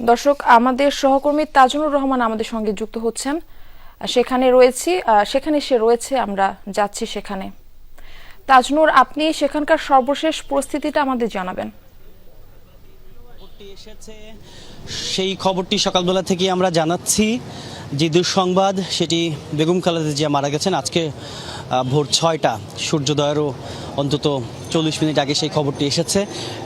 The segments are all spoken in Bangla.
দর্শক, আমাদের সহকর্মী তাজনুর রহমান আমাদের সঙ্গে যুক্ত হচ্ছেন। সেখানে সে রয়েছে, আমরা যাচ্ছি সেখানে। তাজনুর, আপনি সেখানকার সর্বশেষ পরিস্থিতিটা আমাদের জানাবেন। সেই খবরটি সকালবেলা থেকে আমরা জানাচ্ছি। যে দুঃসংবাদ, সেটি বেগম খালেদা জিয়া মারা গেছেন আজকে ভোর 6টা, সূর্যোদয়েরও অন্তত 40 মিনিট আগে সেই খবরটি এসেছে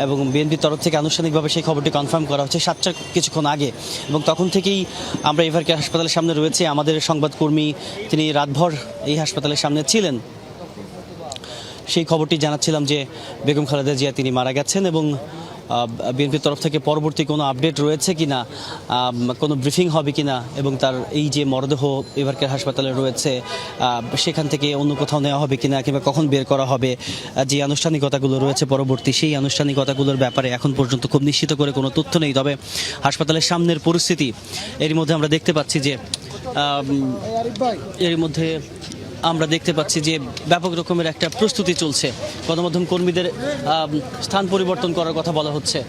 এবং বিএনপির তরফ থেকে আনুষ্ঠানিকভাবে সেই খবরটি কনফার্ম করা হচ্ছে 7টার কিছুক্ষণ আগে। এবং তখন থেকেই আমরা এভারকেয়ার হাসপাতালের সামনে রয়েছে। আমাদের সংবাদকর্মী তিনি রাতভর এই হাসপাতালের সামনে ছিলেন। সেই খবরটি জানাচ্ছিলাম যে বেগম খালেদা জিয়া তিনি মারা গেছেন এবং বিএনপির তরফ থেকে পরবর্তী কোনো আপডেট রয়েছে কিনা, কোনো ব্রিফিং হবে কিনা, এবং তার এই যে মরদেহ এভারকেয়ার হাসপাতালে রয়েছে সেখান থেকে অন্য কোথাও নেওয়া হবে কিনা, কিংবা কখন বের করা হবে, যে আনুষ্ঠানিকতাগুলো রয়েছে পরবর্তী সেই আনুষ্ঠানিকতাগুলোর ব্যাপারে এখন পর্যন্ত খুব নিশ্চিত করে কোনো তথ্য নেই। তবে হাসপাতালের সামনের পরিস্থিতি, এর মধ্যে আমরা দেখতে পাচ্ছি যে ব্যাপক রকমের একটা প্রস্তুতি চলছে। গণমাধ্যম কর্মীদের স্থান পরিবর্তন করার কথা বলা হচ্ছে।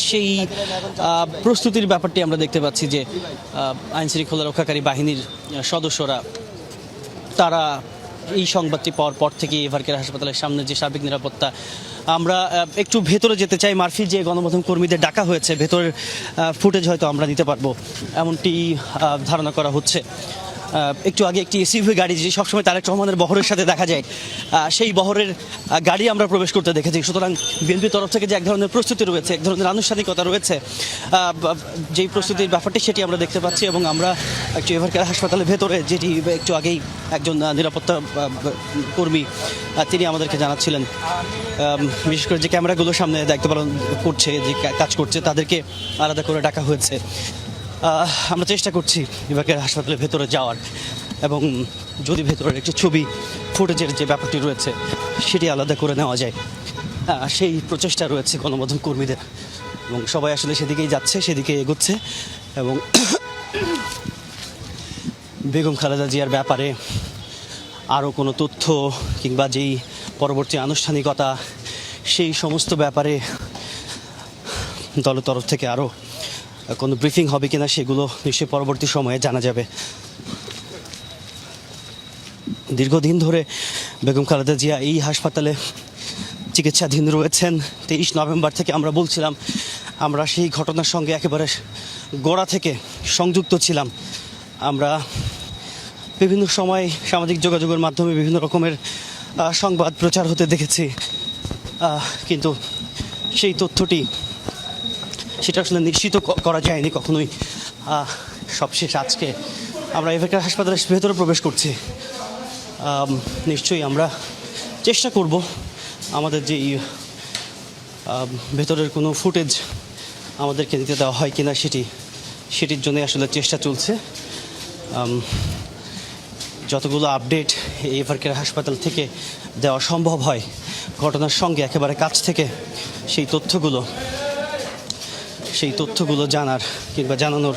সেই প্রস্তুতির ব্যাপারটি আমরা দেখতে পাচ্ছি যে আইন শৃঙ্খলা রক্ষাকারী বাহিনীর সদস্যরা তারা এই সংবাদটি পাওয়ার পর থেকে এভারকেয়ার হাসপাতালের সামনে যে সার্বিক নিরাপত্তা, আমরা একটু ভেতরে যেতে চাই। মারফি যে গণমাধ্যম কর্মীদের ডাকা হয়েছে, ভেতরের ফুটেজ হয়তো আমরা নিতে পারবো এমনটি ধারণা করা হচ্ছে। একটু আগে একটি এসইউভি গাড়ি, যে সবসময় তারেক রহমানের বহরের সাথে দেখা যায়, সেই বহরের গাড়ি আমরা প্রবেশ করতে দেখেছি। সুতরাং বিএনপির তরফ থেকে যে এক ধরনের প্রস্তুতি রয়েছে, এক ধরনের আনুষ্ঠানিকতা রয়েছে, যেই প্রস্তুতির ব্যাপারটি সেটি আমরা দেখতে পাচ্ছি। এবং আমরা একটু এভারকেয়ার হাসপাতালের ভেতরে, যেটি একটু আগেই একজন নিরাপত্তা কর্মী তিনি আমাদেরকে জানাচ্ছিলেন, বিশেষ করে যে ক্যামেরাগুলোর সামনে দায়িত্ব পালন করছে, যে কাজ করছে, তাদেরকে আলাদা করে ডাকা হয়েছে। আমরা চেষ্টা করছি এভারকেয়ার হাসপাতালের ভেতরে যাওয়ার, এবং যদি ভেতরের একটি ছবি ফুটেজের যে ব্যাপারটি রয়েছে সেটি আলাদা করে নেওয়া যায়, সেই প্রচেষ্টা রয়েছে গণমাধ্যম কর্মীদের। এবং সবাই আসলে সেদিকেই যাচ্ছে, সেদিকে এগোচ্ছে। এবং বেগম খালেদা জিয়ার ব্যাপারে আরও কোনো তথ্য কিংবা যেই পরবর্তী আনুষ্ঠানিকতা, সেই সমস্ত ব্যাপারে দলের তরফ থেকে আরও কোনো ব্রিফিং হবে কিনা সেগুলো নিশ্চয়ই পরবর্তী সময়ে জানা যাবে। দীর্ঘদিন ধরে বেগম খালেদা জিয়া এই হাসপাতালে চিকিৎসাধীন রয়েছেন। 23 নভেম্বর থেকে আমরা বলছিলাম, আমরা সেই ঘটনার সঙ্গে একেবারে গোড়া থেকে সংযুক্ত ছিলাম। আমরা বিভিন্ন সময় সামাজিক যোগাযোগের মাধ্যমে বিভিন্ন রকমের সংবাদ প্রচার হতে দেখেছি, কিন্তু সেই তথ্যটি সেটা আসলে নিশ্চিত করা যায়নি কখনোই। সবশেষ আজকে আমরা এভারকেয়ার হাসপাতালের ভেতরে প্রবেশ করছি। নিশ্চয়ই আমরা চেষ্টা করব আমাদের যেই ভেতরের কোনো ফুটেজ আমাদেরকে দিতে দেওয়া হয় কিনা সেটির জন্য আসলে চেষ্টা চলছে। যতগুলো আপডেট এভারকেয়ার হাসপাতাল থেকে দেওয়া সম্ভব হয় ঘটনার সঙ্গে একেবারে কাছ থেকে, সেই তথ্যগুলো জানার কিংবা জানানোর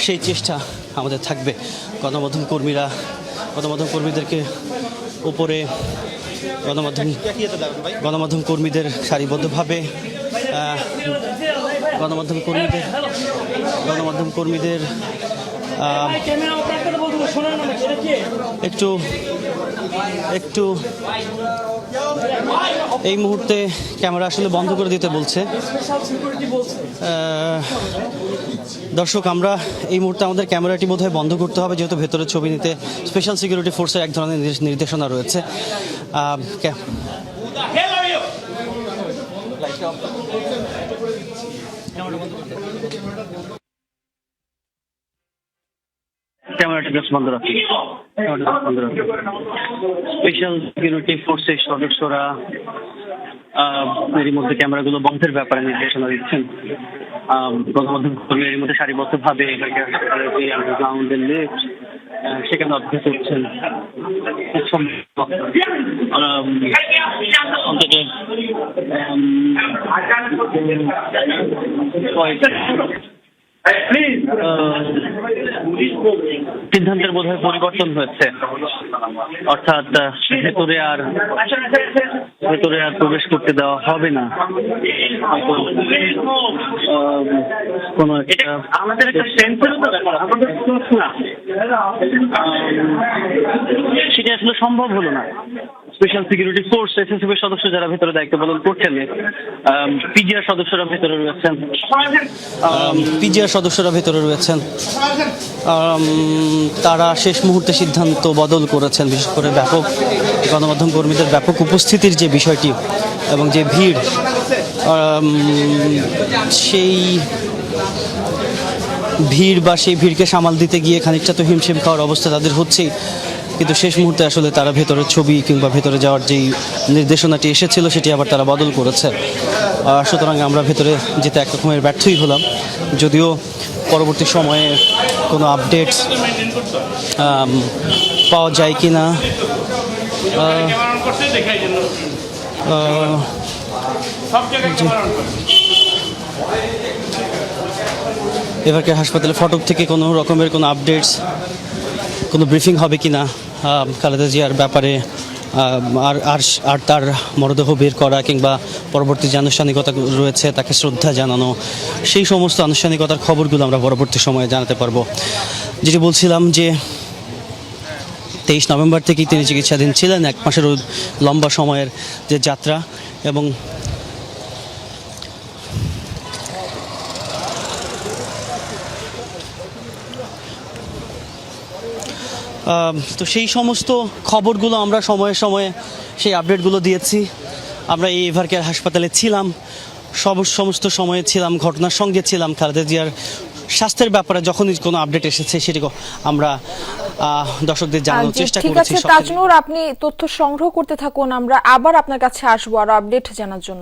সেই চেষ্টা আমাদের থাকবে। গণমাধ্যম কর্মীদেরকে উপরে গণমাধ্যম কর্মীদের সারিবদ্ধভাবে গণমাধ্যম কর্মীদের একটু এই মুহূর্তে ক্যামেরা আসলে বন্ধ করে দিতে বলছে। দর্শক, আমরা এই মুহূর্তে আমাদের ক্যামেরাটি বোধহয় বন্ধ করতে হবে, যেহেতু ভেতরে ছবি নিতে স্পেশাল সিকিউরিটি ফোর্সের এক ধরনের নির্দেশনা রয়েছে। ক্যামেরাটি বন্ধ রাখুন। স্পেশাল সিকিউরিটি ফোর্সের সদস্যরা এর মধ্যে ক্যামেরাগুলো বন্ধের ব্যাপারে নির্দেশনা দিচ্ছেন। গণমাধ্যম কর্মী এর মধ্যে সারিবদ্ধভাবে গ্রাউন্ডের লিফট সেখানে অপেক্ষা করছেন। সিদ্ধান্তের বোধহয় পরিবর্তন হয়েছে, অর্থাৎ ভেতরে আর ভেতরে আর প্রবেশ করতে দেওয়া হবে না। কোনো একটা আমাদের একটা সেন্সেরও তো ব্যাপার, আমাদের সেটা আসলে সম্ভব হলো না। স্পেশাল সিকিউরিটি ফোর্স এসএসএফ এর সদস্য যারা ভেতরে দায়িত্ব পালন করছেন, পিজিআর সদস্যরা ভেতরে রয়েছেন, পিজিআর সদস্যরা ভেতরে রয়েছেন, তারা শেষ মুহূর্তে সিদ্ধান্ত বদল করেছেন। বিশেষ করে ব্যাপক গণমাধ্যম কর্মীদের ব্যাপক উপস্থিতির যে বিষয়টি এবং যে ভিড়, সেই ভিড় বা সেই ভিড়কে সামাল দিতে গিয়ে খানিকটা তো হিমশিম খাওয়ার অবস্থা তাদের হচ্ছেই। কিন্তু শেষ মুহূর্তে আসলে তারা ভেতরের ছবি কিংবা ভেতরে যাওয়ার যেই নির্দেশনাটি এসেছিল সেটি আবার তারা বদল করেছে। সুতরাং আমরা ভেতরে যেতে এক রকমের ব্যর্থই হলাম। যদিও পরবর্তী সময়ে কোনো আপডেটস পাওয়া যায় কি না এবারকে হাসপাতালে ফটক থেকে কোনো রকমের কোনো আপডেটস, কোনো ব্রিফিং হবে কি না খালেদা জিয়ার ব্যাপারে, আর তার মরদেহ বের করা কিংবা পরবর্তী যে আনুষ্ঠানিকতা রয়েছে তাকে শ্রদ্ধা জানানো, সেই সমস্ত আনুষ্ঠানিকতার খবরগুলো আমরা পরবর্তী সময়ে জানাতে পারবো। যেটি বলছিলাম যে 23 নভেম্বর থেকেই তিনি চিকিৎসাধীন ছিলেন, 1 মাসেরও লম্বা সময়ের যে যাত্রা। এবং তো সেই সমস্ত খবরগুলো আমরা সময়ে সময়ে সেই আপডেটগুলো দিয়েছি। আমরা এই এভার কেয়ার হাসপাতালে ছিলাম, সমস্ত সময়ে ছিলাম, ঘটনার সঙ্গে ছিলাম। খালেদা জিয়ার স্বাস্থ্যের ব্যাপারে যখনই কোনো আপডেট এসেছে সেটি আমরা দর্শকদের জানানোর চেষ্টা ঠিক করেছি। আছে তাজনুর, আপনি তথ্য সংগ্রহ করতে থাকুন, আমরা আবার আপনার কাছে আসবো আরো আপডেট জানার জন্য।